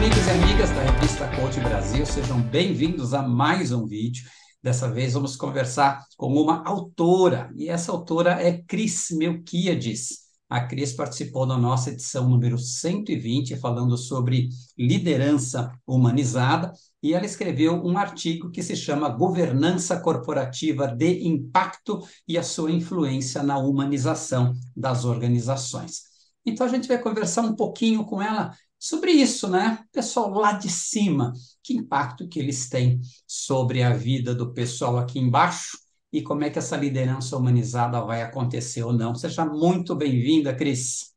amigos e amigas da revista Coach Brasil, sejam bem-vindos a mais um vídeo. Dessa vez vamos conversar com uma autora, e essa autora é Cris Melquiades. A Cris participou da nossa edição número 120, falando sobre liderança humanizada, e ela escreveu um artigo que se chama Governança Corporativa de Impacto e a sua influência na humanização das organizações. Então a gente vai conversar um pouquinho com ela sobre isso, né? Pessoal lá de cima, que impacto que eles têm sobre a vida do pessoal aqui embaixo e como é que essa liderança humanizada vai acontecer ou não. Seja muito bem-vinda, Cris.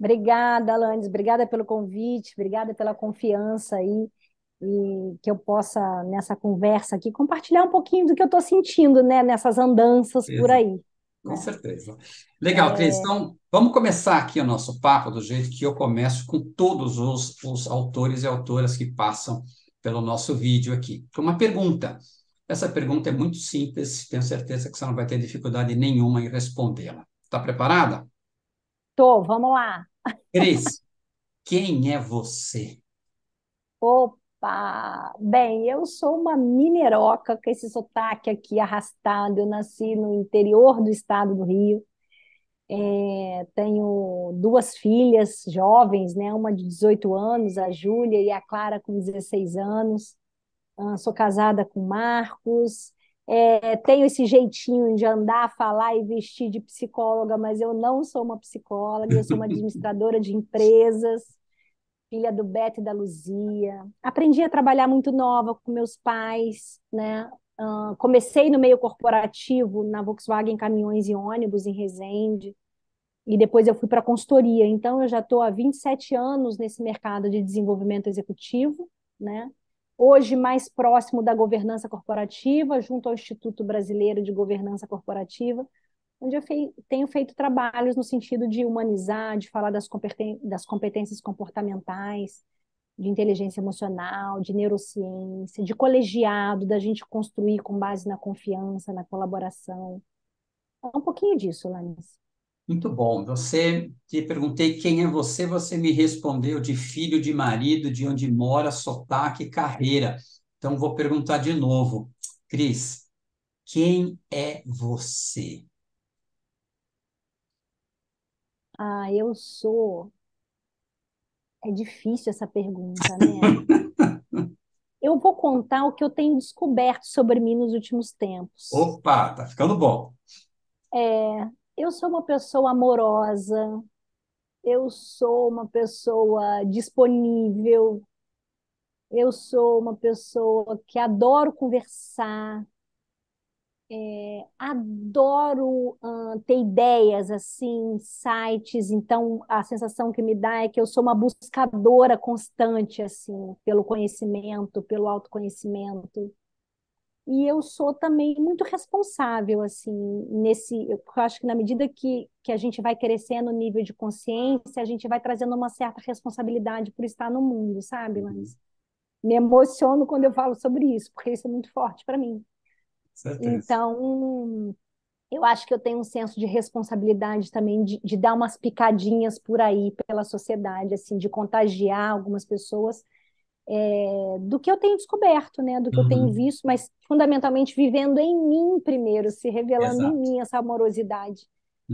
Obrigada, Alanis, obrigada pelo convite, obrigada pela confiança aí, e que eu possa, nessa conversa aqui, compartilhar um pouquinho do que eu estou sentindo, né, nessas andanças por Exato, aí, com né? certeza. Legal, Cris. Então, vamos começar aqui o nosso papo do jeito que eu começo com todos os autores e autoras que passam pelo nosso vídeo aqui. Com uma pergunta. Essa pergunta é muito simples, tenho certeza que você não vai ter dificuldade nenhuma em respondê-la. Está preparada? Tô, vamos lá. Cris, quem é você? Opa! Bem, eu sou uma mineroca com esse sotaque aqui arrastado, eu nasci no interior do estado do Rio. Tenho duas filhas jovens, né? Uma de 18 anos, a Júlia, e a Clara com 16 anos. Sou casada com Marcos. Tenho esse jeitinho de andar, falar e vestir de psicóloga, mas eu não sou uma psicóloga, eu sou uma administradora de empresas, filha do Beto e da Luzia. Aprendi a trabalhar muito nova com meus pais, né? Comecei no meio corporativo, na Volkswagen Caminhões e Ônibus, em Resende, e depois eu fui para a consultoria. Então, eu já estou há 27 anos nesse mercado de desenvolvimento executivo, né? Hoje, mais próximo da governança corporativa, junto ao Instituto Brasileiro de Governança Corporativa, onde eu tenho feito trabalhos no sentido de humanizar, de falar das competências comportamentais, de inteligência emocional, de neurociência, de colegiado, da gente construir com base na confiança, na colaboração. É um pouquinho disso, Lanis. Muito bom. Você, te perguntei quem é você, você me respondeu de filho, de marido, de onde mora, sotaque, carreira. Então, vou perguntar de novo. Cris, quem é você? Eu sou. É difícil essa pergunta, né? Eu vou contar o que eu tenho descoberto sobre mim nos últimos tempos. Opa, tá ficando bom. Eu sou uma pessoa amorosa, eu sou uma pessoa disponível, eu sou uma pessoa que adoro conversar, adoro ter ideias, assim, sites. Então, a sensação que me dá é que eu sou uma buscadora constante, assim, pelo conhecimento, pelo autoconhecimento. E eu sou também muito responsável, assim, eu acho que na medida que a gente vai crescendo o nível de consciência, a gente vai trazendo uma certa responsabilidade por estar no mundo, sabe, Uhum, Laís? Me emociono quando eu falo sobre isso, porque isso é muito forte para mim. certeza. Então, eu acho que eu tenho um senso de responsabilidade também de dar umas picadinhas por aí pela sociedade, assim, de contagiar algumas pessoas do que eu tenho descoberto, né? Do que eu tenho Uhum, visto, mas fundamentalmente vivendo em mim primeiro, se revelando em exato. mim essa amorosidade,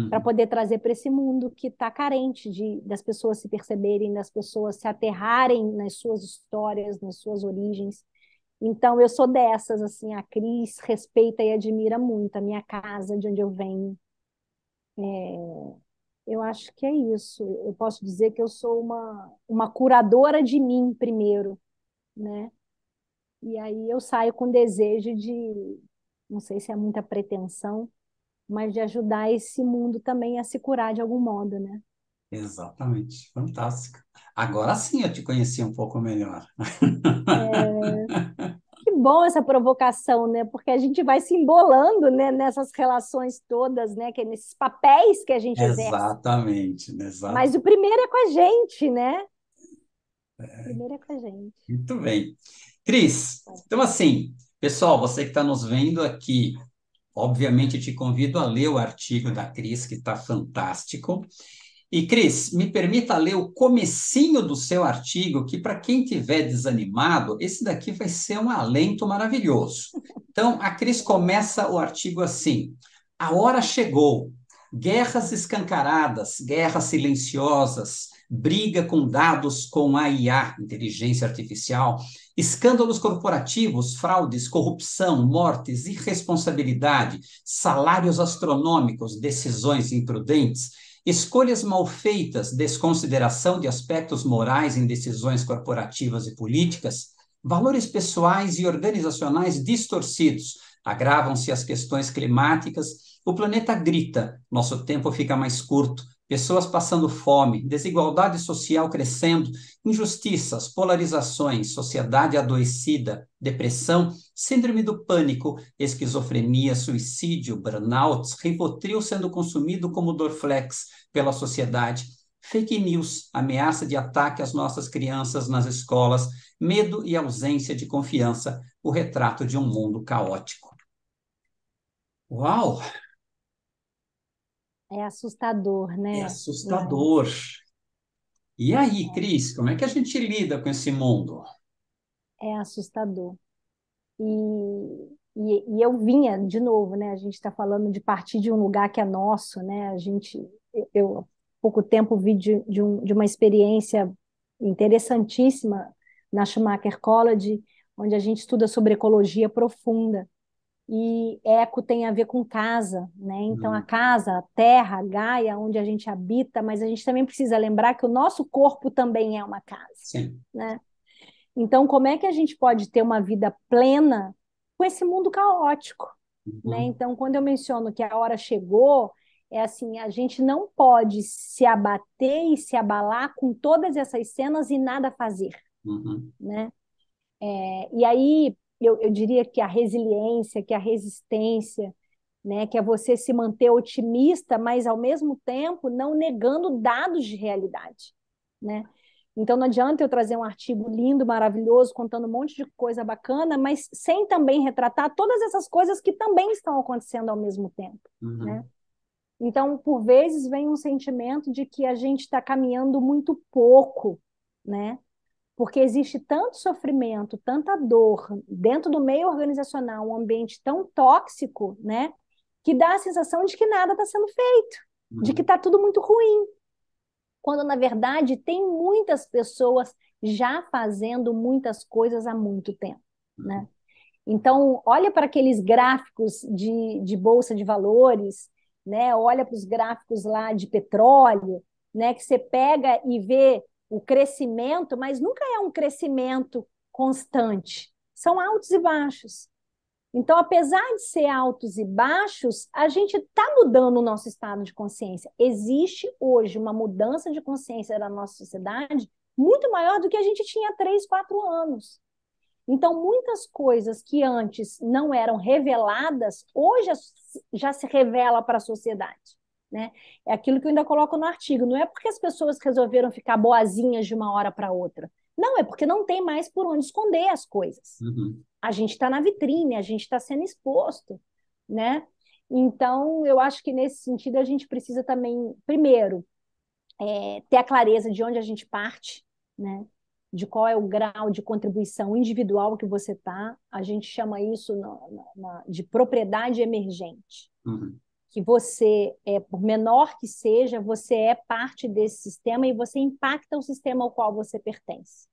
para Uhum, poder trazer para esse mundo que está carente das pessoas se perceberem, das pessoas se aterrarem nas suas histórias, nas suas origens. Então, eu sou dessas, assim, a Cris respeita e admira muito a minha casa, de onde eu venho. Eu acho que é isso. Eu posso dizer que eu sou uma curadora de mim primeiro, né? E aí eu saio com desejo de, não sei se é muita pretensão, mas de ajudar esse mundo também a se curar de algum modo, né? exatamente. Fantástico. Agora sim eu te conheci um pouco melhor. Que bom essa provocação, né? Porque a gente vai se embolando, né, nessas relações todas, né, que é nesses papéis que a gente exerce. Exatamente, Mas exato. o primeiro é com a gente, né? O primeiro é com a gente. Muito bem. Cris, então assim, pessoal, você que está nos vendo aqui, obviamente te convido a ler o artigo da Cris, que está fantástico. E, Cris, me permita ler o comecinho do seu artigo, que para quem estiver desanimado, esse daqui vai ser um alento maravilhoso. Então, a Cris começa o artigo assim: a hora chegou, guerras escancaradas, guerras silenciosas, briga com dados com a IA, inteligência artificial, escândalos corporativos, fraudes, corrupção, mortes, irresponsabilidade, salários astronômicos, decisões imprudentes, escolhas mal feitas, desconsideração de aspectos morais em decisões corporativas e políticas, valores pessoais e organizacionais distorcidos, agravam-se as questões climáticas, o planeta grita, nosso tempo fica mais curto, pessoas passando fome, desigualdade social crescendo, injustiças, polarizações, sociedade adoecida, depressão, síndrome do pânico, esquizofrenia, suicídio, burnouts, Rivotril sendo consumido como Dorflex pela sociedade, fake news, ameaça de ataque às nossas crianças nas escolas, medo e ausência de confiança, o retrato de um mundo caótico. Uau! É assustador, É né, Lanes? assustador. E aí, Cris, como é que a gente lida com esse mundo? É assustador. E eu vinha, de novo, né? A gente está falando de partir de um lugar que é nosso, né? Eu há pouco tempo vi de uma experiência interessantíssima na Schumacher College, onde a gente estuda sobre ecologia profunda. E eco tem a ver com casa, né? Então, a Hum, casa, a terra, a Gaia, onde a gente habita, mas a gente também precisa lembrar que o nosso corpo também é uma casa, sim. né? Então, como é que a gente pode ter uma vida plena com esse mundo caótico, né? Uhum, Então, quando eu menciono que a hora chegou, é assim, a gente não pode se abater e se abalar com todas essas cenas e nada fazer, uhum, né? E aí eu diria que a resiliência, que a resistência, né, que é você se manter otimista, mas ao mesmo tempo não negando dados de realidade, né? Então não adianta eu trazer um artigo lindo, maravilhoso, contando um monte de coisa bacana, mas sem também retratar todas essas coisas que também estão acontecendo ao mesmo tempo, né? uhum, Então, por vezes vem um sentimento de que a gente está caminhando muito pouco, né? Porque existe tanto sofrimento, tanta dor dentro do meio organizacional, um ambiente tão tóxico, né, que dá a sensação de que nada está sendo feito, de que uhum, está tudo muito ruim, quando na verdade tem muitas pessoas já fazendo muitas coisas há muito tempo, né? uhum. Então, olha para aqueles gráficos de bolsa de valores, né? Olha para os gráficos lá de petróleo, né? Que você pega e vê o crescimento, mas nunca é um crescimento constante. São altos e baixos. Então, apesar de ser altos e baixos, a gente está mudando o nosso estado de consciência. Existe hoje uma mudança de consciência da nossa sociedade muito maior do que a gente tinha há 3, 4 anos. Então, muitas coisas que antes não eram reveladas, hoje já se revela para a sociedade, né? É aquilo que eu ainda coloco no artigo. Não é porque as pessoas resolveram ficar boazinhas de uma hora para outra. Não, é porque não tem mais por onde esconder as coisas. Uhum. A gente está na vitrine, a gente está sendo exposto, né? Então, eu acho que nesse sentido a gente precisa também, primeiro, ter a clareza de onde a gente parte, né? De qual é o grau de contribuição individual que você está. A gente chama isso de propriedade emergente. Uhum. Que você, por menor que seja, você é parte desse sistema e você impacta o sistema ao qual você pertence.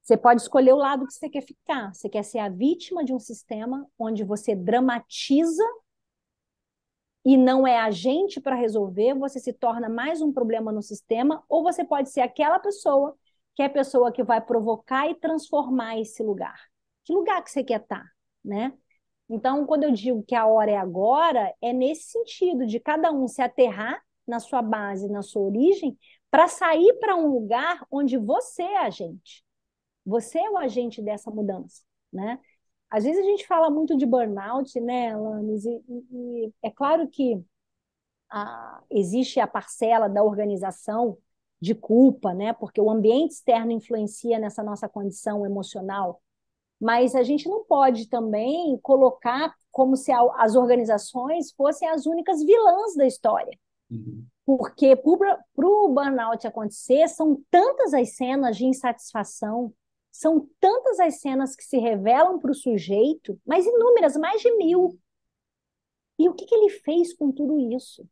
Você pode escolher o lado que você quer ficar. Você quer ser a vítima de um sistema onde você dramatiza e não é agente para resolver, você se torna mais um problema no sistema, ou você pode ser aquela pessoa que é a pessoa que vai provocar e transformar esse lugar. Que lugar que você quer estar, né? Então, quando eu digo que a hora é agora, é nesse sentido de cada um se aterrar na sua base, na sua origem, para sair para um lugar onde você é agente. Você é o agente dessa mudança, né? Às vezes a gente fala muito de burnout, né, Alanis? E é claro que existe a parcela da organização de culpa, né? Porque o ambiente externo influencia nessa nossa condição emocional. Mas a gente não pode também colocar como se as organizações fossem as únicas vilãs da história. Uhum. Porque para o burnout acontecer, são tantas as cenas de insatisfação, são tantas as cenas que se revelam para o sujeito, mas inúmeras, mais de 1000. E o que que ele fez com tudo isso?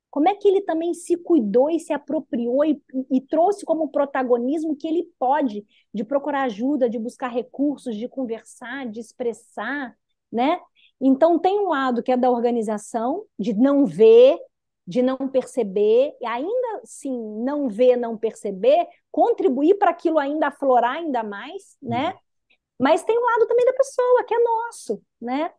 Como é que ele também se cuidou e se apropriou e trouxe como protagonismo que ele pode, de procurar ajuda, de buscar recursos, de conversar, de expressar, né? Então, tem um lado que é da organização, de não ver, de não perceber, e ainda assim, não ver, não perceber, contribuir para aquilo ainda aflorar ainda mais, né? Mas tem um lado também da pessoa, que é nosso, né?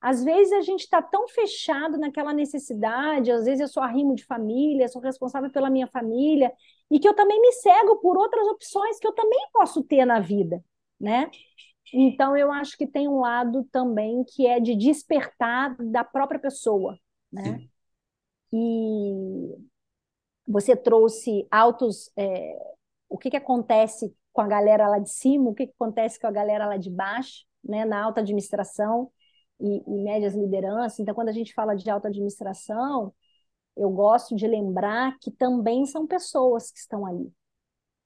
Às vezes a gente está tão fechado naquela necessidade, às vezes eu sou arrimo de família, sou responsável pela minha família, e que eu também me cego por outras opções que eu também posso ter na vida, né? Então eu acho que tem um lado também que é de despertar da própria pessoa, né? Sim. E você trouxe altos, o que que acontece com a galera lá de cima, o que que acontece com a galera lá de baixo, né? Na alta administração e médias lideranças. Então, quando a gente fala de alta administração, eu gosto de lembrar que também são pessoas que estão ali,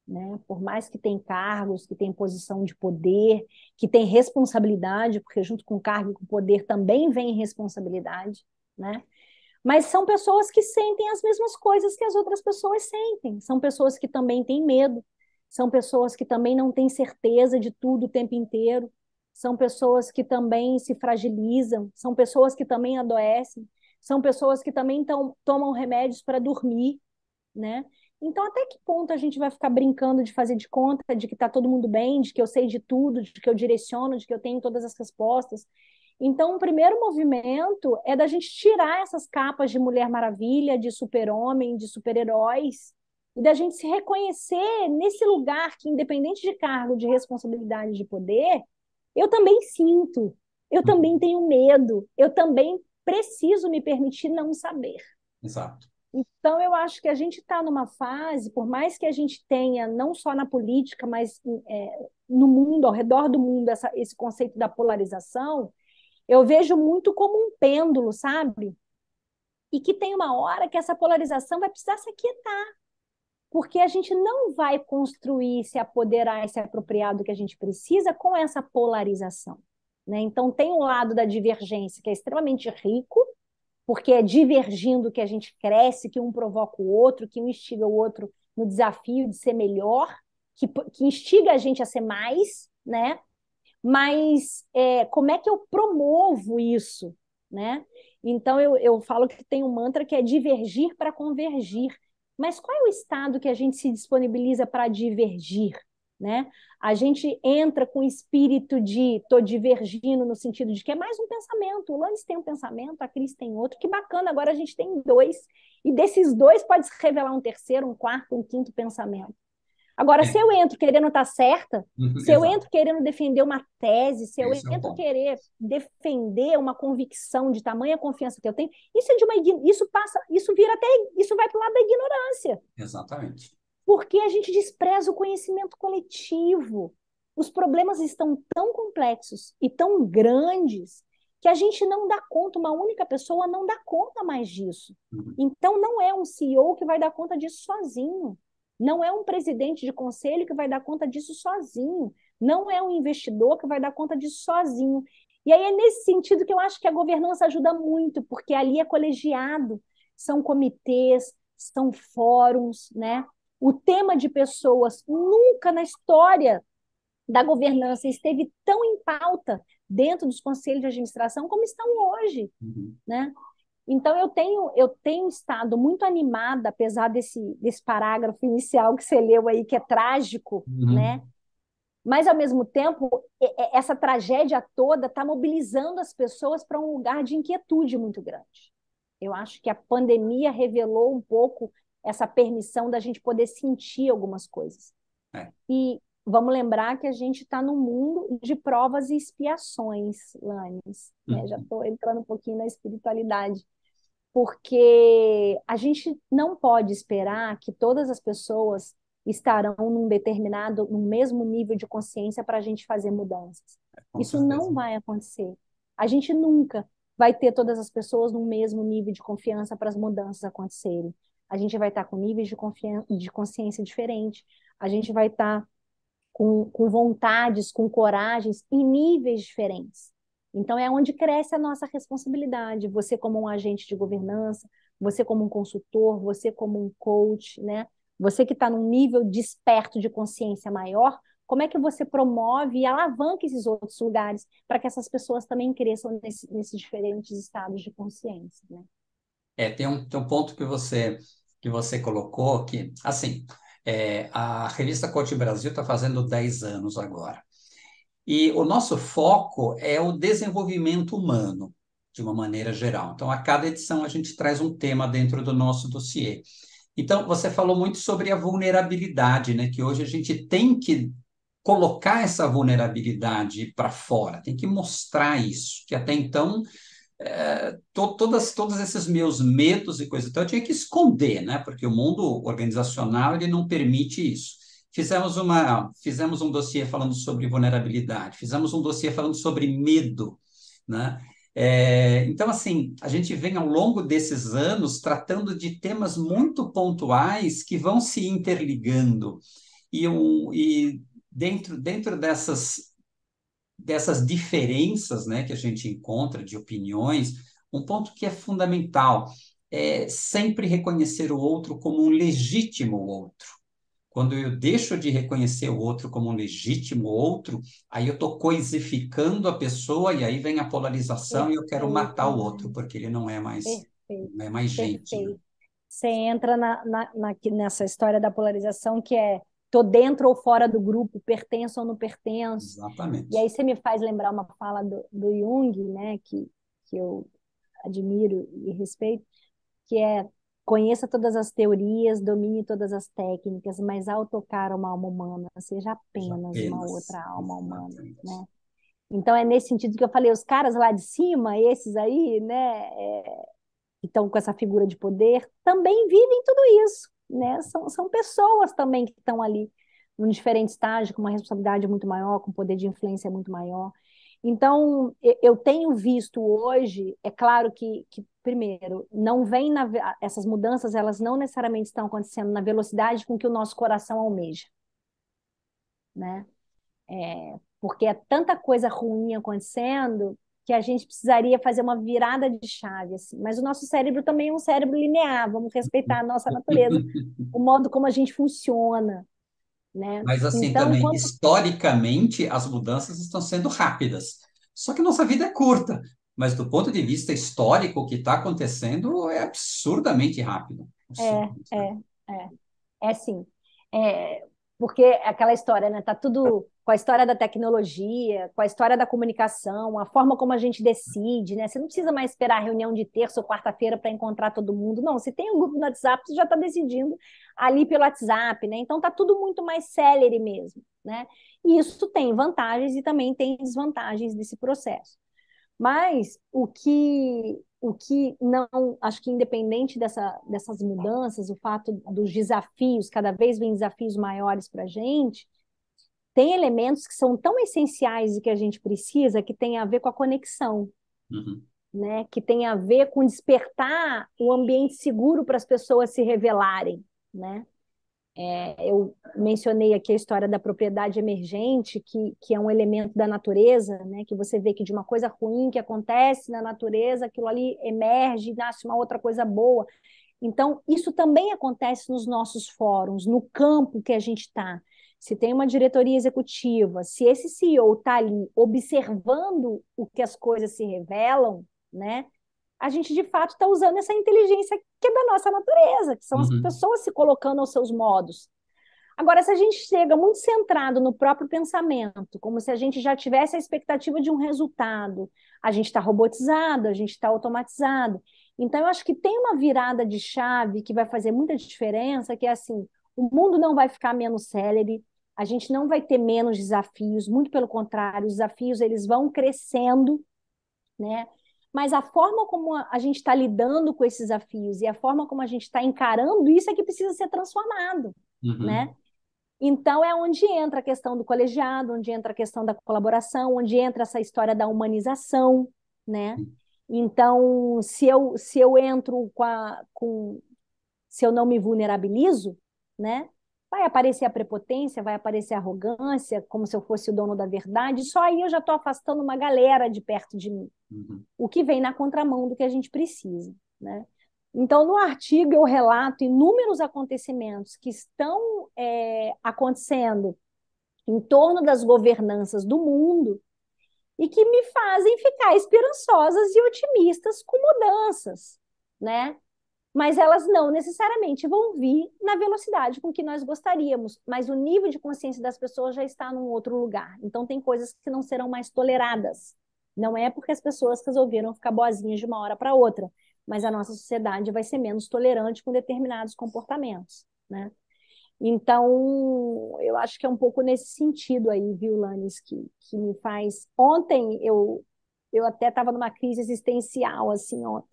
né? Por mais que tenham cargos, que tenham posição de poder, que têm responsabilidade, porque junto com cargo e com poder também vem responsabilidade, né? Mas são pessoas que sentem as mesmas coisas que as outras pessoas sentem. São pessoas que também têm medo. São pessoas que também não têm certeza de tudo o tempo inteiro. São pessoas que também se fragilizam. São pessoas que também adoecem. São pessoas que também tomam remédios para dormir, né? Então, até que ponto a gente vai ficar brincando de fazer de conta de que está todo mundo bem, de que eu sei de tudo, de que eu direciono, de que eu tenho todas as respostas? Então, o primeiro movimento é da gente tirar essas capas de Mulher Maravilha, de super-homem, de super-heróis, e da gente se reconhecer nesse lugar que, independente de cargo, de responsabilidade, de poder, eu também sinto, eu também Uhum. tenho medo, eu também preciso me permitir não saber. Exato. Então, eu acho que a gente está numa fase, por mais que a gente tenha, não só na política, mas no mundo, ao redor do mundo, esse conceito da polarização, eu vejo muito como um pêndulo, sabe? E que tem uma hora que essa polarização vai precisar se aquietar, porque a gente não vai construir, se apoderar e se apropriar do que a gente precisa com essa polarização, né? Então, tem um lado da divergência que é extremamente rico, porque é divergindo que a gente cresce, que um provoca o outro, que um instiga o outro no desafio de ser melhor, que instiga a gente a ser mais, né? Mas como é que eu promovo isso, né? Então eu falo que tem um mantra que é divergir para convergir. Mas qual é o estado que a gente se disponibiliza para divergir, né? A gente entra com o espírito de estou divergindo no sentido de que é mais um pensamento. O Lance tem um pensamento, a Cris tem outro. Que bacana, agora a gente tem dois. E desses dois pode se revelar um terceiro, um quarto, um quinto pensamento. Agora, se É. eu entro querendo estar certa, Uhum. se eu Exato. entro querendo defender uma tese, se eu Esse é o entro ponto. querer defender uma convicção de tamanha confiança que eu tenho, isso vira até, isso vai para o lado da ignorância, Exatamente. porque a gente despreza o conhecimento coletivo. Os problemas estão tão complexos e tão grandes que a gente não dá conta, uma única pessoa não dá conta mais disso. Uhum. Então, não é um CEO que vai dar conta disso sozinho. Não é um presidente de conselho que vai dar conta disso sozinho. Não é um investidor que vai dar conta disso sozinho. E aí é nesse sentido que eu acho que a governança ajuda muito, porque ali é colegiado, são comitês, são fóruns, né? O tema de pessoas nunca na história da governança esteve tão em pauta dentro dos conselhos de administração como estão hoje, Uhum. né? Então eu tenho estado muito animada, apesar desse parágrafo inicial que você leu aí, que é trágico, né? Uhum. Mas ao mesmo tempo, essa tragédia toda está mobilizando as pessoas para um lugar de inquietude muito grande. Eu acho que a pandemia revelou um pouco essa permissão da gente poder sentir algumas coisas. É. E vamos lembrar que a gente está num mundo de provas e expiações, Lanes, né? Já Uhum. estou entrando um pouquinho na espiritualidade, porque a gente não pode esperar que todas as pessoas estarão num mesmo nível de consciência para a gente fazer mudanças. Com Isso certeza. não vai acontecer. A gente nunca vai ter todas as pessoas no mesmo nível de confiança para as mudanças acontecerem. a gente vai estar com níveis de consciência diferentes, a gente vai estar com vontades, com coragens em níveis diferentes. Então, é onde cresce a nossa responsabilidade. Você como um agente de governança, você como um consultor, você como um coach, né? Você que está num nível desperto de consciência maior, como é que você promove e alavanca esses outros lugares para que essas pessoas também cresçam nesses diferentes estados de consciência, né? Tem um ponto que você colocou que, assim, a revista Coach Brasil está fazendo 10 anos agora. E o nosso foco é o desenvolvimento humano, de uma maneira geral. Então, a cada edição a gente traz um tema dentro do nosso dossiê. Então, você falou muito sobre a vulnerabilidade, né? Que hoje a gente tem que colocar essa vulnerabilidade para fora, tem que mostrar isso, que até então todos esses meus medos e coisas, então eu tinha que esconder, né? Porque o mundo organizacional ele não permite isso. Fizemos um dossiê falando sobre vulnerabilidade, fizemos um dossiê falando sobre medo, né? Então, assim, a gente vem ao longo desses anos tratando de temas muito pontuais que vão se interligando. E dentro dessas diferenças, né, que a gente encontra de opiniões, um ponto que é fundamental é sempre reconhecer o outro como um legítimo outro. Quando eu deixo de reconhecer o outro como um legítimo outro, aí eu estou coisificando a pessoa e aí vem a polarização e eu quero matar o Perfeito, outro, porque ele perfeito, não é mais gente, né? perfeito. Você entra nessa história da polarização que é tô dentro ou fora do grupo, pertenço ou não pertenço. E aí Exatamente. você me faz lembrar uma fala do Jung, né, que eu admiro e respeito, que é conheça todas as teorias, domine todas as técnicas, mas ao tocar uma alma humana, seja Seja apenas uma apenas. outra alma humana, Exatamente. né? Então é nesse sentido que eu falei, os caras lá de cima, esses aí, né, que estão com essa figura de poder, também vivem tudo isso, né? São pessoas também que estão ali num diferente estágio, com uma responsabilidade muito maior, com poder de influência muito maior. Então, eu tenho visto hoje, é claro que primeiro, não vem essas mudanças, elas não necessariamente estão acontecendo na velocidade com que o nosso coração almeja, né? Porque é tanta coisa ruim acontecendo que a gente precisaria fazer uma virada de chave, assim. Mas o nosso cérebro também é um cérebro linear, vamos respeitar a nossa natureza, o modo como a gente funciona, né? Mas assim Então, também, quando historicamente, as mudanças estão sendo rápidas. Só que nossa vida é curta. Mas do ponto de vista histórico, o que está acontecendo é absurdamente rápido. é, Absurdamente rápido. é, é. É sim. É, porque aquela história, né? Tá tudo com a história da tecnologia, com a história da comunicação, a forma como a gente decide, né? Você não precisa mais esperar a reunião de terça ou quarta-feira para encontrar todo mundo. Não, se tem um grupo no WhatsApp, você já está decidindo ali pelo WhatsApp, né? Então tá tudo muito mais célere mesmo, né? E isso tem vantagens e também tem desvantagens desse processo. Mas o que não, acho que independente dessas mudanças, o fato dos desafios, cada vez vem desafios maiores para a gente, tem elementos que são tão essenciais e que a gente precisa, que tem a ver com a conexão, Uhum. né? Que tem a ver com despertar o ambiente seguro para as pessoas se revelarem, né? Eu mencionei aqui a história da propriedade emergente, que é um elemento da natureza, né? Que você vê que de uma coisa ruim que acontece na natureza, aquilo ali emerge e nasce uma outra coisa boa. Então, isso também acontece nos nossos fóruns, no campo que a gente está. Se tem uma diretoria executiva, se esse CEO está ali observando o que as coisas se revelam, né? A gente de fato está usando essa inteligência que é da nossa natureza, que são as Uhum. pessoas se colocando aos seus modos. Agora, se a gente chega muito centrado no próprio pensamento, como se a gente já tivesse a expectativa de um resultado, a gente está robotizado, a gente está automatizado. Então, eu acho que tem uma virada de chave que vai fazer muita diferença, que é assim, o mundo não vai ficar menos célere, a gente não vai ter menos desafios, muito pelo contrário, os desafios eles vão crescendo, né? Mas a forma como a gente está lidando com esses desafios e a forma como a gente está encarando isso é que precisa ser transformado, né? Uhum. Então é onde entra a questão do colegiado, onde entra a questão da colaboração, onde entra essa história da humanização, né? Então, se eu entro se eu não me vulnerabilizo, né? Vai aparecer a prepotência, vai aparecer a arrogância, como se eu fosse o dono da verdade. Só aí eu já estou afastando uma galera de perto de mim, o que vem na contramão do que a gente precisa, né? Então, no artigo, eu relato inúmeros acontecimentos que estão acontecendo em torno das governanças do mundo e que me fazem ficar esperançosas e otimistas com mudanças, né? Mas elas não necessariamente vão vir na velocidade com que nós gostaríamos, mas o nível de consciência das pessoas já está num outro lugar. Então, tem coisas que não serão mais toleradas. Não é porque as pessoas resolveram ficar boazinhas de uma hora para outra, mas a nossa sociedade vai ser menos tolerante com determinados comportamentos, né? Então, eu acho que é um pouco nesse sentido aí, viu, Lanes, que me faz... Ontem eu até estava numa crise existencial, assim, ontem.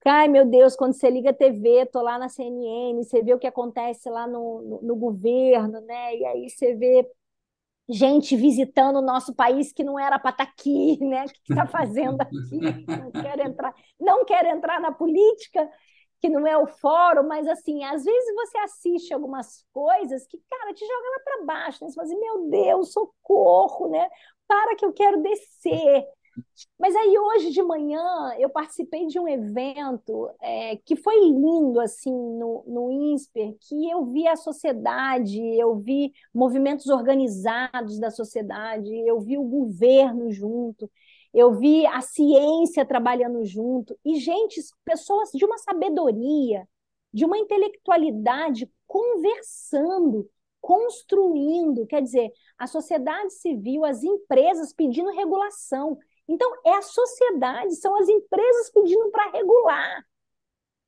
Ai, meu Deus, quando você liga a TV, tô lá na CNN, você vê o que acontece lá no governo, né? E aí você vê gente visitando o nosso país que não era para estar aqui, né? O que está fazendo aqui? Não quero entrar na política, que não é o fórum, mas assim, às vezes você assiste algumas coisas que, cara, te joga lá para baixo, né? Você fala assim, meu Deus, socorro, né? Para que eu quero descer. Mas aí hoje de manhã eu participei de um evento que foi lindo assim no INSPER, que eu vi a sociedade, eu vi movimentos organizados da sociedade, eu vi o governo junto, eu vi a ciência trabalhando junto, e gente, pessoas de uma sabedoria, de uma intelectualidade conversando, construindo, quer dizer, a sociedade civil, as empresas pedindo regulação. Então, é a sociedade, são as empresas pedindo para regular.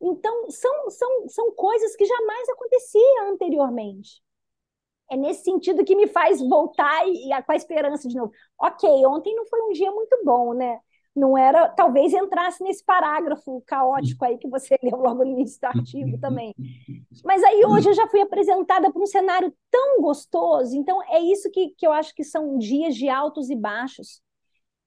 Então, são coisas que jamais aconteciam anteriormente. É nesse sentido que me faz voltar com a esperança de novo. Ok, ontem não foi um dia muito bom, né? Não era, talvez entrasse nesse parágrafo caótico aí que você leu logo no início do artigo também. Mas aí hoje eu já fui apresentada para um cenário tão gostoso. Então, é isso que eu acho que são dias de altos e baixos.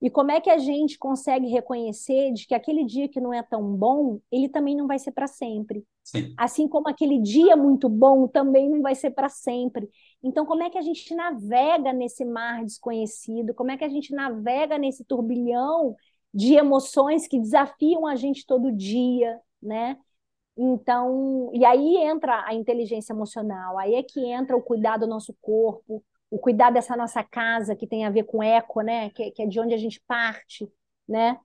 E como é que a gente consegue reconhecer de que aquele dia que não é tão bom, ele também não vai ser para sempre. Sim. Assim como aquele dia muito bom também não vai ser para sempre. Então, como é que a gente navega nesse mar desconhecido? Como é que a gente navega nesse turbilhão de emoções que desafiam a gente todo dia, né? Então, e aí entra a inteligência emocional, aí é que entra o cuidar do nosso corpo, o cuidar dessa nossa casa, que tem a ver com eco, né? Que é de onde a gente parte, né?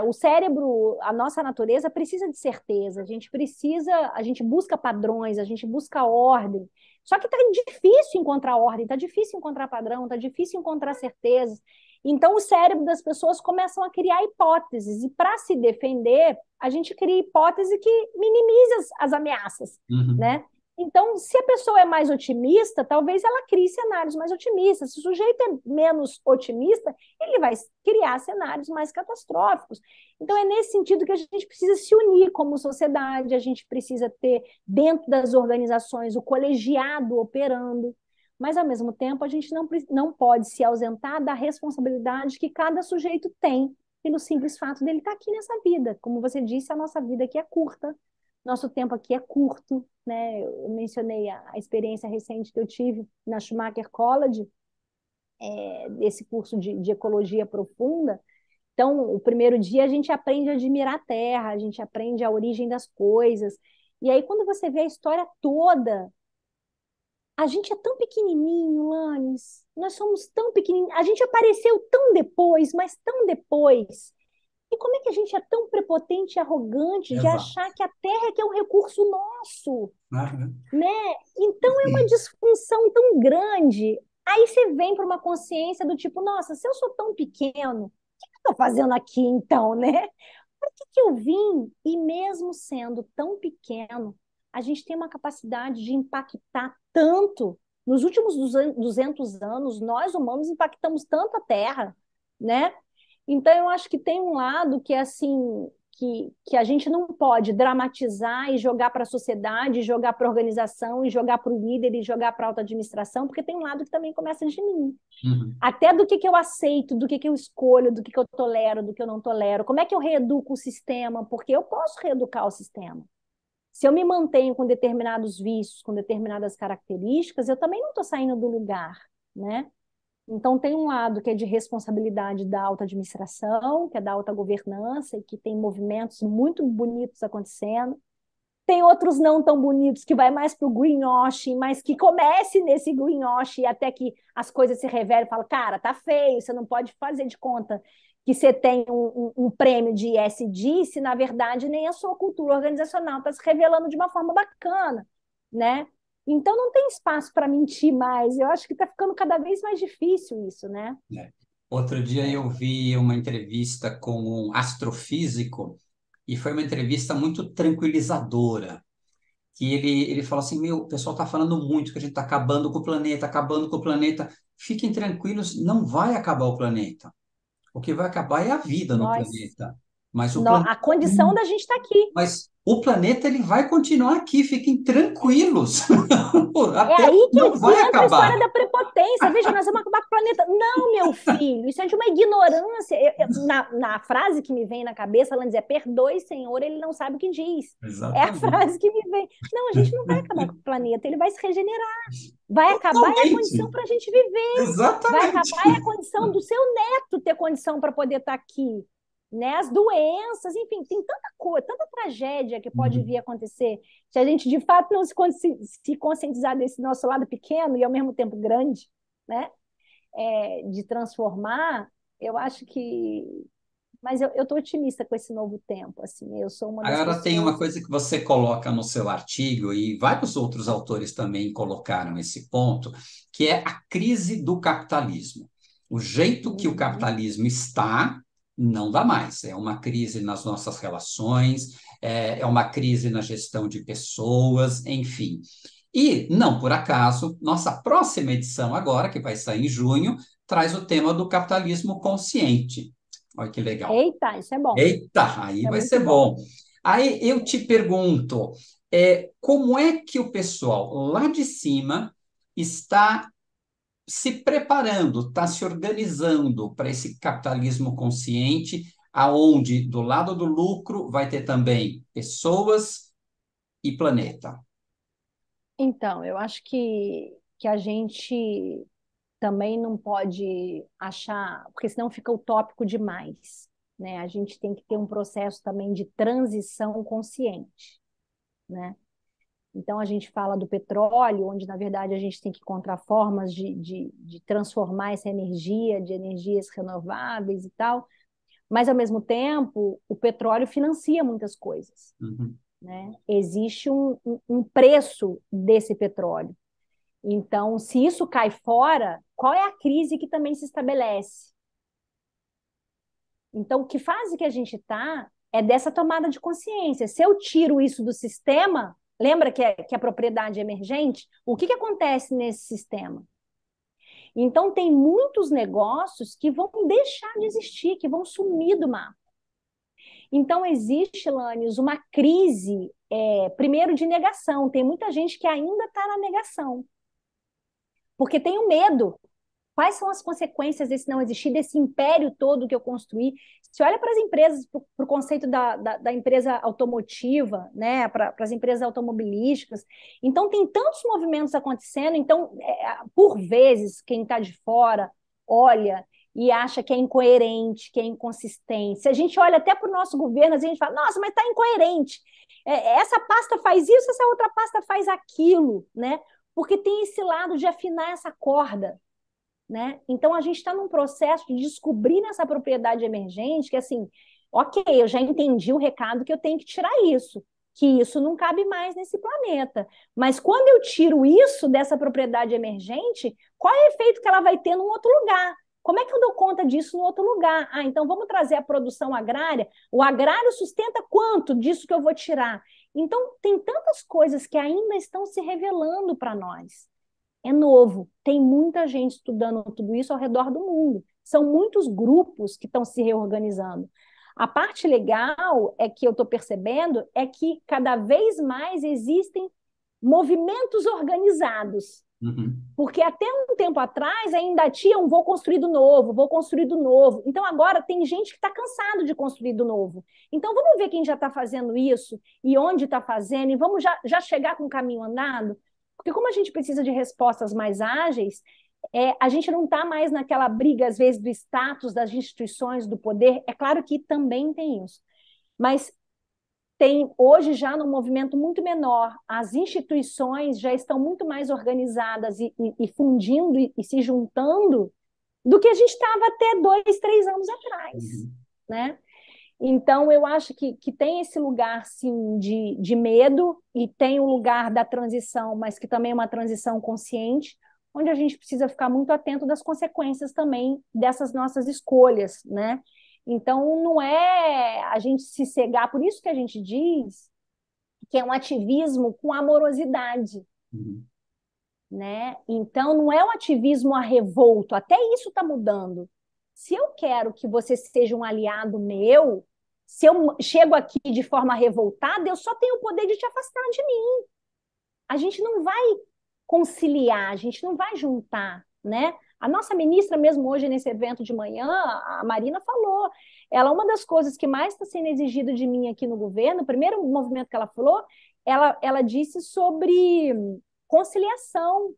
O cérebro, a nossa natureza precisa de certeza, a gente busca padrões, a gente busca ordem. Só que tá difícil encontrar ordem, tá difícil encontrar padrão, tá difícil encontrar certezas. Então, o cérebro das pessoas começam a criar hipóteses, e para se defender, a gente cria hipótese que minimiza as ameaças, Uhum. né? Então, se a pessoa é mais otimista, talvez ela crie cenários mais otimistas. Se o sujeito é menos otimista, ele vai criar cenários mais catastróficos. Então, é nesse sentido que a gente precisa se unir como sociedade, a gente precisa ter, dentro das organizações, o colegiado operando, mas, ao mesmo tempo, a gente não pode se ausentar da responsabilidade que cada sujeito tem pelo simples fato dele estar aqui nessa vida. Como você disse, a nossa vida aqui é curta, nosso tempo aqui é curto, né? Eu mencionei a experiência recente que eu tive na Schumacher College, desse curso de ecologia profunda. Então, o primeiro dia a gente aprende a admirar a terra, a gente aprende a origem das coisas. E aí, quando você vê a história toda, a gente é tão pequenininho, Lanes. Nós somos tão pequenininhos. A gente apareceu tão depois, mas tão depois. E como é que a gente é tão prepotente e arrogante de Exato. achar que a Terra é que é um recurso nosso, Uhum. né? Então é uma disfunção tão grande. Aí você vem para uma consciência do tipo, nossa, se eu sou tão pequeno, o que eu estou fazendo aqui então, né? Por que eu vim? E mesmo sendo tão pequeno, a gente tem uma capacidade de impactar tanto. Nos últimos 200 anos, nós humanos impactamos tanto a Terra, né? Então, eu acho que tem um lado que é assim, que a gente não pode dramatizar e jogar para a sociedade, jogar para a organização, e jogar para o líder, e jogar para a auto-administração, porque tem um lado que também começa de mim. Uhum. Até do que eu aceito, do que eu escolho, do que eu tolero, do que eu não tolero. Como é que eu reeduco o sistema? Porque eu posso reeducar o sistema. Se eu me mantenho com determinados vícios, com determinadas características, eu também não estou saindo do lugar, né? Então, tem um lado que é de responsabilidade da alta administração, que é da alta governança, e que tem movimentos muito bonitos acontecendo. Tem outros não tão bonitos, que vai mais para o greenwashing, mas que comece nesse greenwashing até que as coisas se revelem e fala, cara, tá feio, você não pode fazer de conta que você tem um prêmio de ESG, se na verdade nem a sua cultura organizacional está se revelando de uma forma bacana, né? Então não tem espaço para mentir mais. Eu acho que está ficando cada vez mais difícil isso, né? É. Outro dia eu vi uma entrevista com um astrofísico e foi uma entrevista muito tranquilizadora. Que ele falou assim, meu, o pessoal está falando muito que a gente está acabando com o planeta, acabando com o planeta. Fiquem tranquilos, não vai acabar o planeta. O que vai acabar é a vida no Nós, planeta. Mas o planeta, a condição da gente estar tá aqui. mas o planeta ele vai continuar aqui, fiquem tranquilos. A É Terra aí não que vai entra a história acabar. da prepotência. Veja, nós vamos acabar com o planeta. Não, meu filho, isso é de uma ignorância. Na frase que me vem na cabeça, ela dizia, perdoe, Senhor, ele não sabe o que diz. É a Exatamente. frase que me vem. Não, a gente não vai acabar com o planeta, ele vai se regenerar. Vai acabar é a condição Totalmente. para a gente viver. Vai Exatamente. acabar é a condição do seu neto ter condição para poder estar aqui. Né? As doenças, enfim, tem tanta coisa, tanta tragédia que pode vir a acontecer. Se a gente de fato não se conscientizar desse nosso lado pequeno e ao mesmo tempo grande, né? De transformar, eu acho que. Mas eu estou otimista com esse novo tempo. Assim, eu sou uma das Agora tem uma pessoas. coisa que você coloca no seu artigo, e vários outros autores também colocaram esse ponto, que é a crise do capitalismo. O jeito que o Uhum. capitalismo está, não dá mais. É uma crise nas nossas relações, é uma crise na gestão de pessoas, enfim. E, não por acaso, nossa próxima edição agora, que vai sair em junho, traz o tema do capitalismo consciente. Olha que legal. Eita, isso é bom. Eita, aí É vai muito ser bom. bom. Aí eu te pergunto, como é que o pessoal lá de cima está se preparando, está se organizando para esse capitalismo consciente, aonde do lado do lucro vai ter também pessoas e planeta? Então, eu acho que a gente também não pode achar, porque senão fica utópico demais, né? A gente tem que ter um processo também de transição consciente, né? Então a gente fala do petróleo, onde na verdade a gente tem que encontrar formas de transformar essa energia, de energias renováveis e tal, mas ao mesmo tempo o petróleo financia muitas coisas, Uhum. né? Existe um preço desse petróleo. Então, se isso cai fora, qual é a crise que também se estabelece? Então, que fase que a gente está é dessa tomada de consciência. Se eu tiro isso do sistema, lembra que é propriedade emergente? O que acontece nesse sistema? Então, tem muitos negócios que vão deixar de existir, que vão sumir do mapa. Então, existe, Lânios, uma crise, primeiro, de negação. Tem muita gente que ainda está na negação, porque tem o medo. Quais são as consequências desse não existir, desse império todo que eu construí? Se olha para as empresas, para o conceito da empresa automotiva, né, para as empresas automobilísticas, então tem tantos movimentos acontecendo, então, por vezes, quem está de fora olha e acha que é incoerente, que é inconsistente. Se a gente olha até para o nosso governo, a gente fala, nossa, mas está incoerente. Essa pasta faz isso, essa outra pasta faz aquilo, né? Porque tem esse lado de afinar essa corda, né? Então, a gente está num processo de descobrir nessa propriedade emergente que, assim, ok, eu já entendi o recado que eu tenho que tirar isso, que isso não cabe mais nesse planeta. Mas quando eu tiro isso dessa propriedade emergente, qual é o efeito que ela vai ter num outro lugar? Como é que eu dou conta disso em outro lugar? Ah, então vamos trazer a produção agrária. O agrário sustenta quanto disso que eu vou tirar? Então, tem tantas coisas que ainda estão se revelando para nós. É novo, tem muita gente estudando tudo isso ao redor do mundo. São muitos grupos que estão se reorganizando. A parte legal é que eu estou percebendo é que cada vez mais existem movimentos organizados. Uhum. Porque até um tempo atrás ainda tinha um vou construir do novo, vou construir do novo. Então agora tem gente que está cansado de construir do novo. Então vamos ver quem já está fazendo isso e onde está fazendo, e vamos já chegar com o caminho andado. Porque como a gente precisa de respostas mais ágeis, a gente não está mais naquela briga, às vezes, do status das instituições, do poder. É claro que também tem isso. Mas tem hoje já num movimento muito menor, as instituições já estão muito mais organizadas e fundindo e se juntando do que a gente estava até 2, 3 anos atrás, Uhum. né? Então, eu acho que tem esse lugar, sim, de medo e tem o lugar da transição, mas que também é uma transição consciente, onde a gente precisa ficar muito atento das consequências também dessas nossas escolhas, né? Então, não é a gente se cegar, por isso que a gente diz que é um ativismo com amorosidade, Uhum. né? Então, não é um ativismo a revolto, até isso está mudando. Se eu quero que você seja um aliado meu, se eu chego aqui de forma revoltada, eu só tenho o poder de te afastar de mim. A gente não vai conciliar, a gente não vai juntar, né? A nossa ministra mesmo hoje nesse evento de manhã, a Marina falou, ela uma das coisas que mais está sendo exigido de mim aqui no governo, o primeiro movimento que ela falou, ela disse sobre conciliação.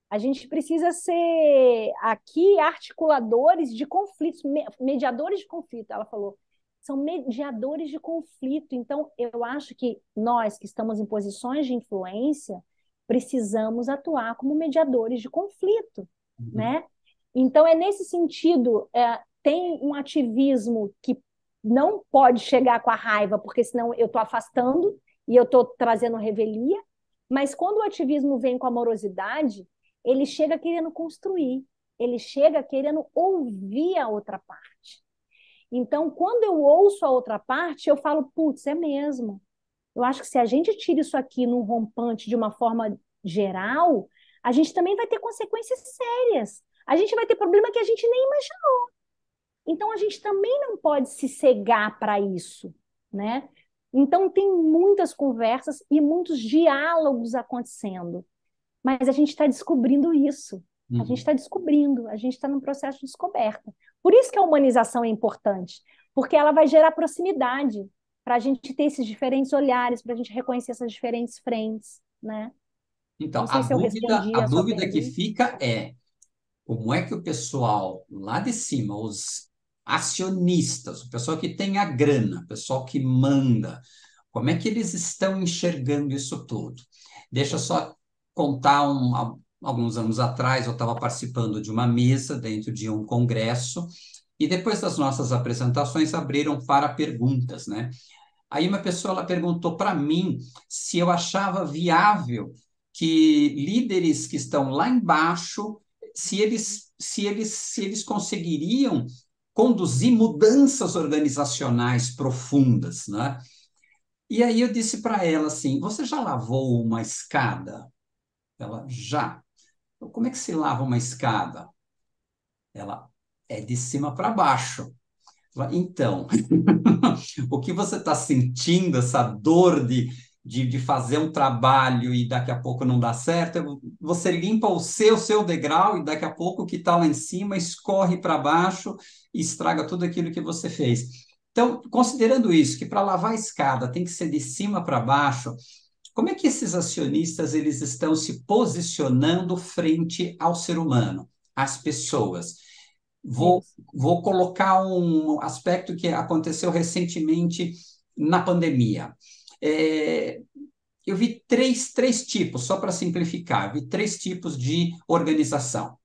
A gente precisa ser aqui articuladores de conflitos, mediadores de conflito. Ela falou, são mediadores de conflito. Então, eu acho que nós que estamos em posições de influência precisamos atuar como mediadores de conflito, Uhum. né? Então, é nesse sentido, tem um ativismo que não pode chegar com a raiva, porque senão eu estou afastando e eu estou trazendo revelia, mas quando o ativismo vem com amorosidade, ele chega querendo construir, ele chega querendo ouvir a outra parte. Então, quando eu ouço a outra parte, eu falo, putz, é mesmo. Eu acho que se a gente tira isso aqui num rompante de uma forma geral, a gente também vai ter consequências sérias. A gente vai ter problema que a gente nem imagina. Então, a gente também não pode se cegar para isso, né? Então, tem muitas conversas e muitos diálogos acontecendo, mas a gente está descobrindo isso. A gente Uhum. está descobrindo, a gente está num processo de descoberta. Por isso que a humanização é importante, porque ela vai gerar proximidade para a gente ter esses diferentes olhares, para a gente reconhecer essas diferentes frentes, né? Então, Não sei se eu a respondi a sua dúvida que pergunta. fica é como é que o pessoal lá de cima, os acionistas, o pessoal que tem a grana, o pessoal que manda, como é que eles estão enxergando isso tudo? Deixa eu só contar alguns anos atrás, eu estava participando de uma mesa dentro de um congresso e depois das nossas apresentações abriram para perguntas, né? Aí uma pessoa ela perguntou para mim se eu achava viável que líderes que estão lá embaixo, se eles conseguiriam conduzir mudanças organizacionais profundas, né? E aí eu disse para ela assim: você já lavou uma escada? Ela já. Como é que se lava uma escada? Ela é de cima para baixo. Então, o que você está sentindo, essa dor de fazer um trabalho e daqui a pouco não dá certo, você limpa o seu degrau e daqui a pouco o que está lá em cima escorre para baixo e estraga tudo aquilo que você fez. Então, considerando isso, que para lavar a escada tem que ser de cima para baixo, como é que esses acionistas eles estão se posicionando frente ao ser humano, às pessoas? Vou, Isso. vou colocar um aspecto que aconteceu recentemente na pandemia. É, eu vi três tipos, só para simplificar, vi três tipos de organização.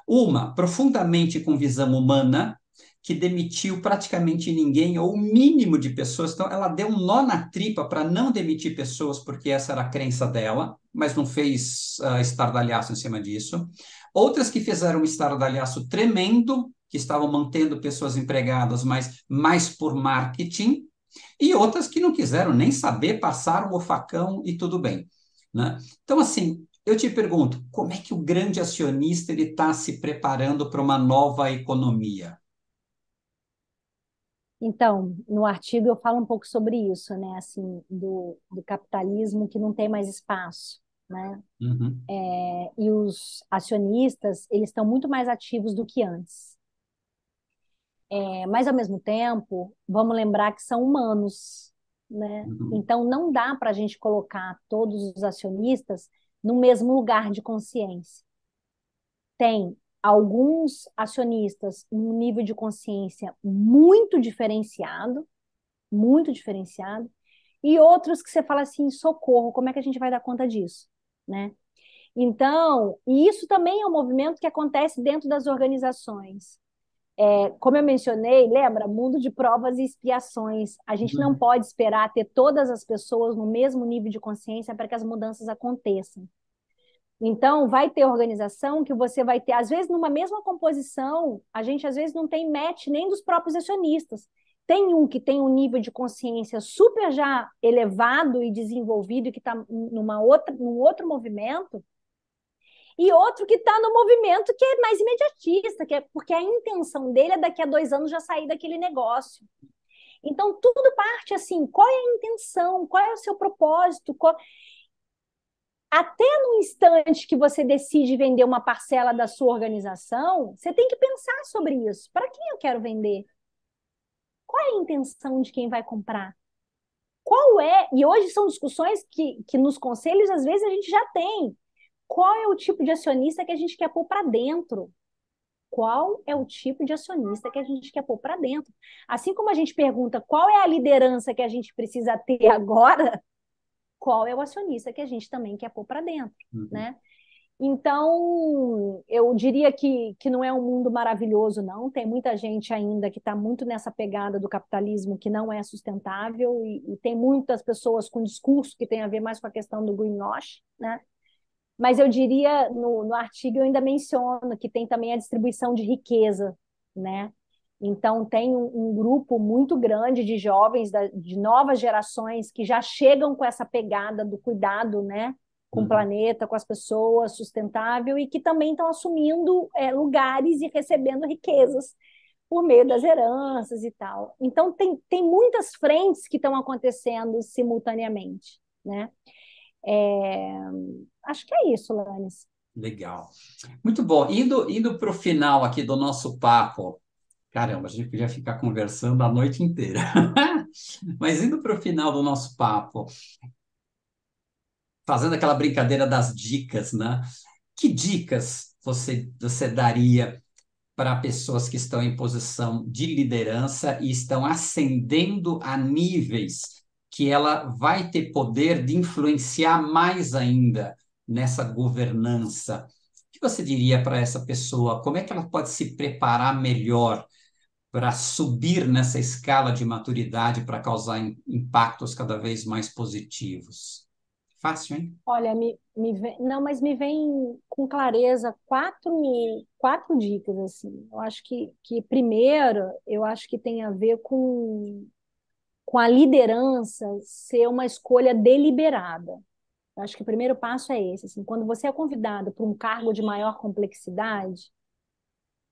Uma, profundamente com visão humana, que demitiu praticamente ninguém, ou o mínimo de pessoas. Então, ela deu um nó na tripa para não demitir pessoas, porque essa era a crença dela, mas não fez estardalhaço em cima disso. Outras que fizeram um estardalhaço tremendo, que estavam mantendo pessoas empregadas, mas mais por marketing, e outras que não quiseram nem saber, passaram o facão e tudo bem, né? Então, assim, eu te pergunto, como é que o grande acionista ele está se preparando para uma nova economia? Então, no artigo eu falo um pouco sobre isso, né? Assim, do capitalismo que não tem mais espaço, né? Uhum. E os acionistas, eles estão muito mais ativos do que antes. Mas, ao mesmo tempo, vamos lembrar que são humanos, né? Uhum. Então, não dá para a gente colocar todos os acionistas no mesmo lugar de consciência. Tem alguns acionistas um nível de consciência muito diferenciado, e outros que você fala assim, socorro, como é que a gente vai dar conta disso, né? Então, e isso também é um movimento que acontece dentro das organizações. Como eu mencionei, lembra? Mundo de provas e expiações. A gente não Uhum. pode esperar ter todas as pessoas no mesmo nível de consciência para que as mudanças aconteçam. Então, vai ter organização que você vai ter, às vezes, numa mesma composição, a gente às vezes não tem match nem dos próprios acionistas. Tem um que tem um nível de consciência super já elevado e desenvolvido, e que está num outro movimento, e outro que está no movimento que é mais imediatista, porque a intenção dele é daqui a 2 anos já sair daquele negócio. Então, tudo parte assim, qual é a intenção, qual é o seu propósito, até no instante que você decide vender uma parcela da sua organização, você tem que pensar sobre isso. Para quem eu quero vender? Qual é a intenção de quem vai comprar? Qual é? E hoje são discussões que nos conselhos, às vezes, a gente já tem. Qual é o tipo de acionista que a gente quer pôr para dentro? Qual é o tipo de acionista que a gente quer pôr para dentro? Assim como a gente pergunta qual é a liderança que a gente precisa ter agora, qual é o acionista que a gente também quer pôr para dentro, Uhum. né? Então, eu diria que não é um mundo maravilhoso, não. Tem muita gente ainda que está muito nessa pegada do capitalismo que não é sustentável, e tem muitas pessoas com discurso que tem a ver mais com a questão do greenwash, né? Mas eu diria, no artigo eu ainda menciono que tem também a distribuição de riqueza, né? Então, tem um grupo muito grande de jovens, de novas gerações, que já chegam com essa pegada do cuidado, né? Com o Uhum. planeta, com as pessoas, sustentável, e que também estão assumindo lugares e recebendo riquezas por meio das heranças e tal. Então, tem muitas frentes que estão acontecendo simultaneamente, né? É, Acho que é isso, Lanes. Legal. Muito bom. Indo para o final aqui do nosso papo, caramba, a gente podia ficar conversando a noite inteira. Mas indo para o final do nosso papo, fazendo aquela brincadeira das dicas, né? Que dicas você daria para pessoas que estão em posição de liderança e estão ascendendo a níveis que ela vai ter poder de influenciar mais ainda nessa governança? O que você diria para essa pessoa? Como é que ela pode se preparar melhor para subir nessa escala de maturidade para causar impactos cada vez mais positivos? Fácil, hein? Olha, não, mas me vem com clareza quatro dicas, assim. Eu acho que primeiro, eu acho que tem a ver com a liderança ser uma escolha deliberada. Eu acho que o primeiro passo é esse, assim, quando você é convidado para um cargo de maior complexidade,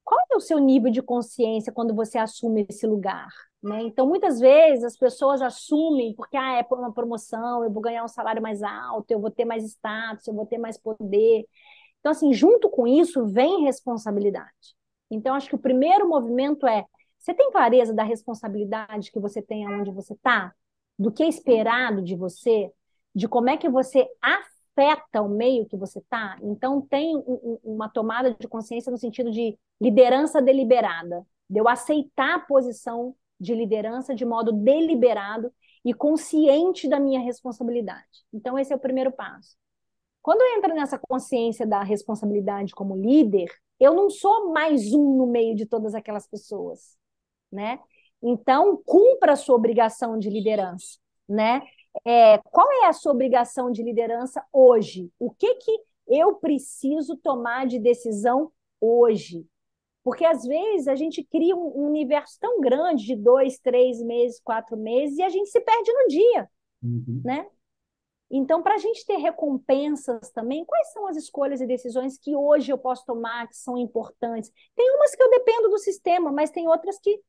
qual é o seu nível de consciência quando você assume esse lugar? Né? Então, muitas vezes as pessoas assumem porque é por uma promoção, eu vou ganhar um salário mais alto, eu vou ter mais status, eu vou ter mais poder. Então, assim, junto com isso vem responsabilidade. Então, acho que o primeiro movimento é: você tem clareza da responsabilidade que você tem aonde você está? Do que é esperado de você? De como é que você afeta o meio que você está? Então, tem uma tomada de consciência no sentido de liderança deliberada, de eu aceitar a posição de liderança de modo deliberado e consciente da minha responsabilidade. Então, esse é o primeiro passo. Quando eu entro nessa consciência da responsabilidade como líder, eu não sou mais um no meio de todas aquelas pessoas, né? Então, cumpra a sua obrigação de liderança, né? Qual é a sua obrigação de liderança hoje? O que eu preciso tomar de decisão hoje? Porque às vezes a gente cria um universo tão grande de 2, 3 meses, 4 meses, e a gente se perde no dia, Uhum. né? Então, para a gente ter recompensas também, quais são as escolhas e decisões que hoje eu posso tomar que são importantes? Tem umas que eu dependo do sistema, mas tem outras que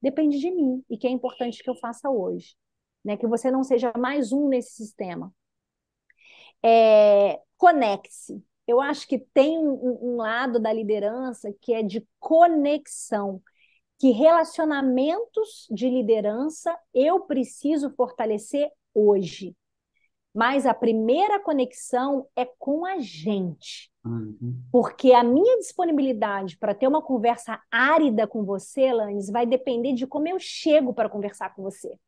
dependem de mim e que é importante que eu faça hoje, né? Que você não seja mais um nesse sistema. Conecte-se. eu acho que tem um lado da liderança que é de conexão, que relacionamentos de liderança eu preciso fortalecer hoje. Mas a primeira conexão é com a gente. Uhum. Porque a minha disponibilidade para ter uma conversa árida com você, Lanes, vai depender de como eu chego para conversar com você,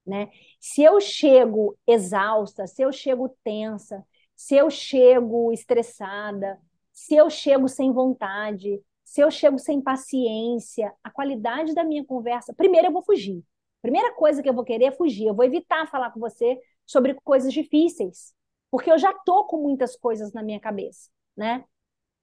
né? Se eu chego exausta, se eu chego tensa, se eu chego estressada, se eu chego sem vontade, se eu chego sem paciência, a qualidade da minha conversa, primeiro eu vou fugir. Primeira coisa que eu vou querer é fugir. Eu vou evitar falar com você sobre coisas difíceis, porque eu já tô com muitas coisas na minha cabeça, né?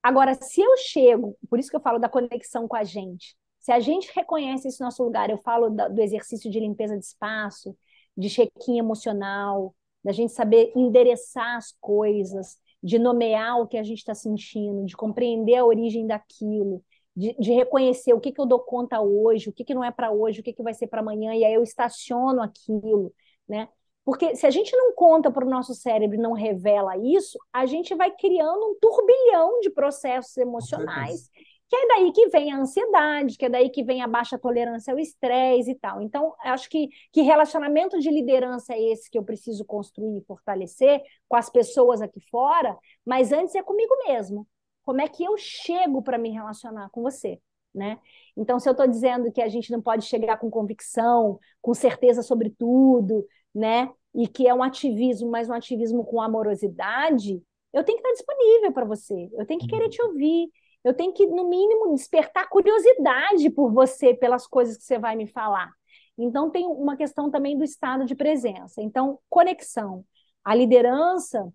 Agora, se eu chego, por isso que eu falo da conexão com a gente, se a gente reconhece esse nosso lugar, eu falo do exercício de limpeza de espaço, de check-in emocional, da gente saber endereçar as coisas, de nomear o que a gente está sentindo, de compreender a origem daquilo, de reconhecer o que, que eu dou conta hoje, o que, que não é para hoje, o que, que vai ser para amanhã, e aí eu estaciono aquilo, né? Porque se a gente não conta para o nosso cérebro e não revela isso, a gente vai criando um turbilhão de processos Com certeza. emocionais, que é daí que vem a ansiedade, que é daí que vem a baixa tolerância ao estresse e tal. Então, acho que relacionamento de liderança é esse que eu preciso construir e fortalecer com as pessoas aqui fora, mas antes é comigo mesmo. Como é que eu chego para me relacionar com você, né? Então, se eu estou dizendo que a gente não pode chegar com convicção, com certeza sobre tudo, né? E que é um ativismo, mas um ativismo com amorosidade, eu tenho que estar disponível para você, eu tenho que querer te ouvir, eu tenho que, no mínimo, despertar curiosidade por você, pelas coisas que você vai me falar. Então, tem uma questão também do estado de presença. Então, conexão. A liderança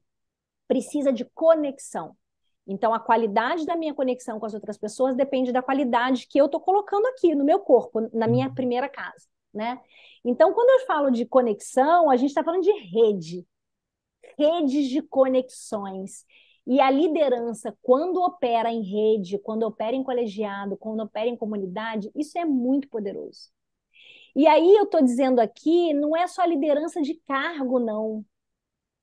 precisa de conexão. Então, a qualidade da minha conexão com as outras pessoas depende da qualidade que eu estou colocando aqui no meu corpo, na minha primeira casa, né? Então, quando eu falo de conexão, a gente está falando de rede, redes de conexões. E a liderança, quando opera em rede, quando opera em colegiado, quando opera em comunidade, isso é muito poderoso. E aí eu estou dizendo aqui, não é só liderança de cargo, não.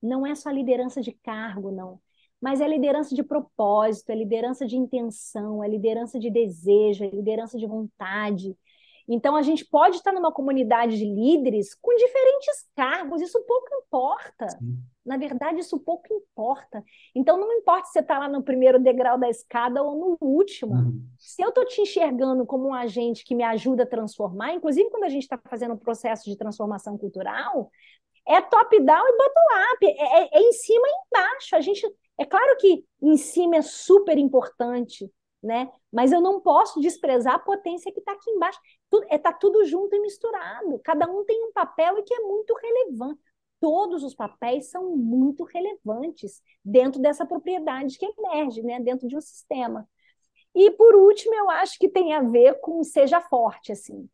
Não é só liderança de cargo, não. Mas é liderança de propósito, é liderança de intenção, é liderança de desejo, é liderança de vontade. Então, a gente pode estar numa comunidade de líderes com diferentes cargos, isso pouco importa. Sim. Na verdade, isso pouco importa. Então, não importa se você está lá no primeiro degrau da escada ou no último. Uhum. Se eu estou te enxergando como um agente que me ajuda a transformar, inclusive quando a gente está fazendo um processo de transformação cultural, é top-down e bottom-up, é em cima e embaixo. A gente, é claro que em cima é super importante, né? Mas eu não posso desprezar a potência que está aqui embaixo. Tá tudo junto e misturado. Cada um tem um papel e que é muito relevante. Todos os papéis são muito relevantes dentro dessa propriedade que emerge, né? Dentro de um sistema. E por último, eu acho que tem a ver com seja forte, assim.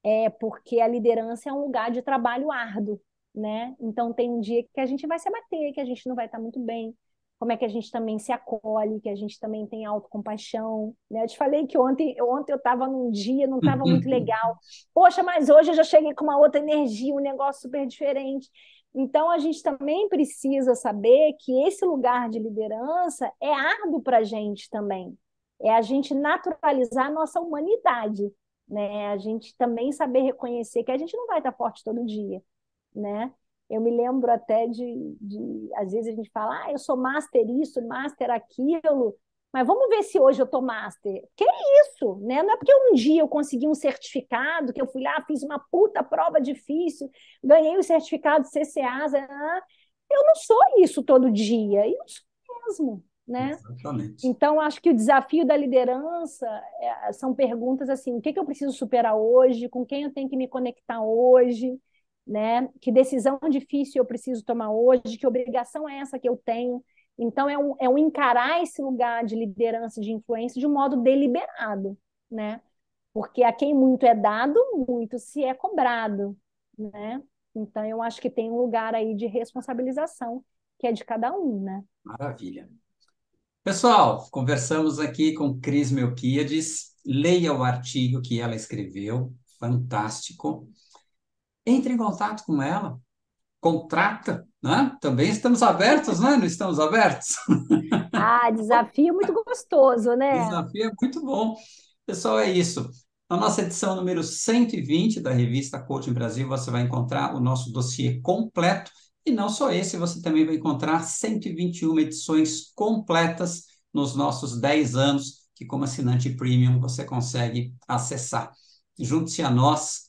É porque a liderança é um lugar de trabalho árduo, né? Então tem um dia que a gente vai se abater, que a gente não vai estar muito bem. Como é que a gente também se acolhe, que a gente também tem autocompaixão, né? Eu te falei que ontem eu estava num dia, não estava muito legal. Poxa, mas hoje eu já cheguei com uma outra energia, um negócio super diferente. Então a gente também precisa saber que esse lugar de liderança é árduo para a gente também. É a gente naturalizar a nossa humanidade, né? A gente também saber reconhecer que a gente não vai estar forte todo dia, né? Eu me lembro até às vezes a gente fala, eu sou master isso, master aquilo, mas vamos ver se hoje eu tô master. Que isso, né? Não é porque um dia eu consegui um certificado, que eu fui lá, fiz uma puta prova difícil, ganhei o certificado de CCASA, eu não sou isso todo dia, eu não sou mesmo, né? Exatamente. Então, acho que o desafio da liderança são perguntas assim: o que que eu preciso superar hoje? Com quem eu tenho que me conectar hoje? Né? Que decisão difícil eu preciso tomar hoje? Que obrigação é essa que eu tenho? Então, é um encarar esse lugar de liderança, de influência, de um modo deliberado, né? Porque a quem muito é dado, muito se é cobrado, né? Então, eu acho que tem um lugar aí de responsabilização que é de cada um, né? Maravilha. Pessoal, conversamos aqui com Cris Melquíades. Leia o artigo que ela escreveu, fantástico. Entre em contato com ela, contrata, né? Também estamos abertos, né? Não estamos abertos? Ah, desafio muito gostoso, né? Desafio é muito bom. Pessoal, é isso. Na nossa edição número 120 da revista Coaching Brasil, você vai encontrar o nosso dossiê completo. E não só esse, você também vai encontrar 121 edições completas nos nossos 10 anos, que como assinante premium você consegue acessar. Junte-se a nós,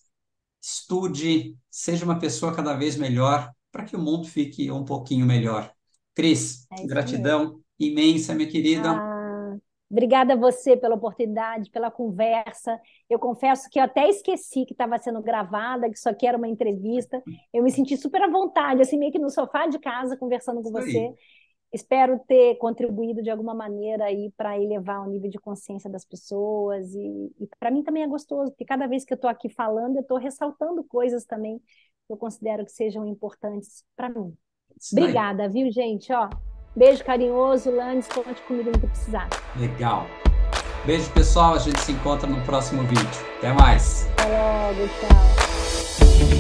estude, seja uma pessoa cada vez melhor, para que o mundo fique um pouquinho melhor. Cris, É isso mesmo. gratidão imensa, minha querida. Ah, obrigada a você pela oportunidade, pela conversa. Eu confesso que eu até esqueci que estava sendo gravada, que isso aqui era uma entrevista. Eu me senti super à vontade, assim, meio que no sofá de casa, conversando com Isso aí. você. Espero ter contribuído de alguma maneira aí para elevar o nível de consciência das pessoas. E para mim também é gostoso, porque cada vez que eu estou aqui falando, eu estou ressaltando coisas também que eu considero que sejam importantes para mim. Isso daí. Obrigada, viu, gente? Ó, beijo carinhoso, Landes, conte comigo no que precisar. Legal. Beijo, pessoal. A gente se encontra no próximo vídeo. Até mais. Até logo, tchau.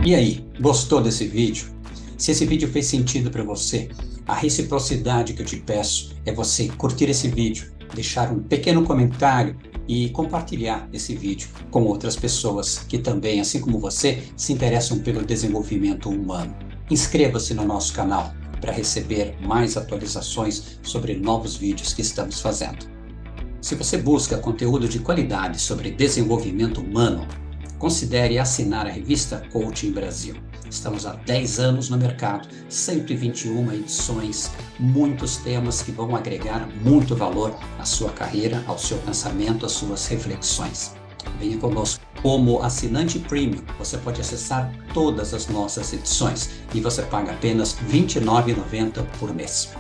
E aí, gostou desse vídeo? Se esse vídeo fez sentido para você, a reciprocidade que eu te peço é você curtir esse vídeo, deixar um pequeno comentário e compartilhar esse vídeo com outras pessoas que também, assim como você, se interessam pelo desenvolvimento humano. Inscreva-se no nosso canal para receber mais atualizações sobre novos vídeos que estamos fazendo. Se você busca conteúdo de qualidade sobre desenvolvimento humano, considere assinar a revista Coaching Brasil. Estamos há 10 anos no mercado, 121 edições, muitos temas que vão agregar muito valor à sua carreira, ao seu pensamento, às suas reflexões. Venha conosco. Como assinante premium, você pode acessar todas as nossas edições e você paga apenas R$ 29,90 por mês.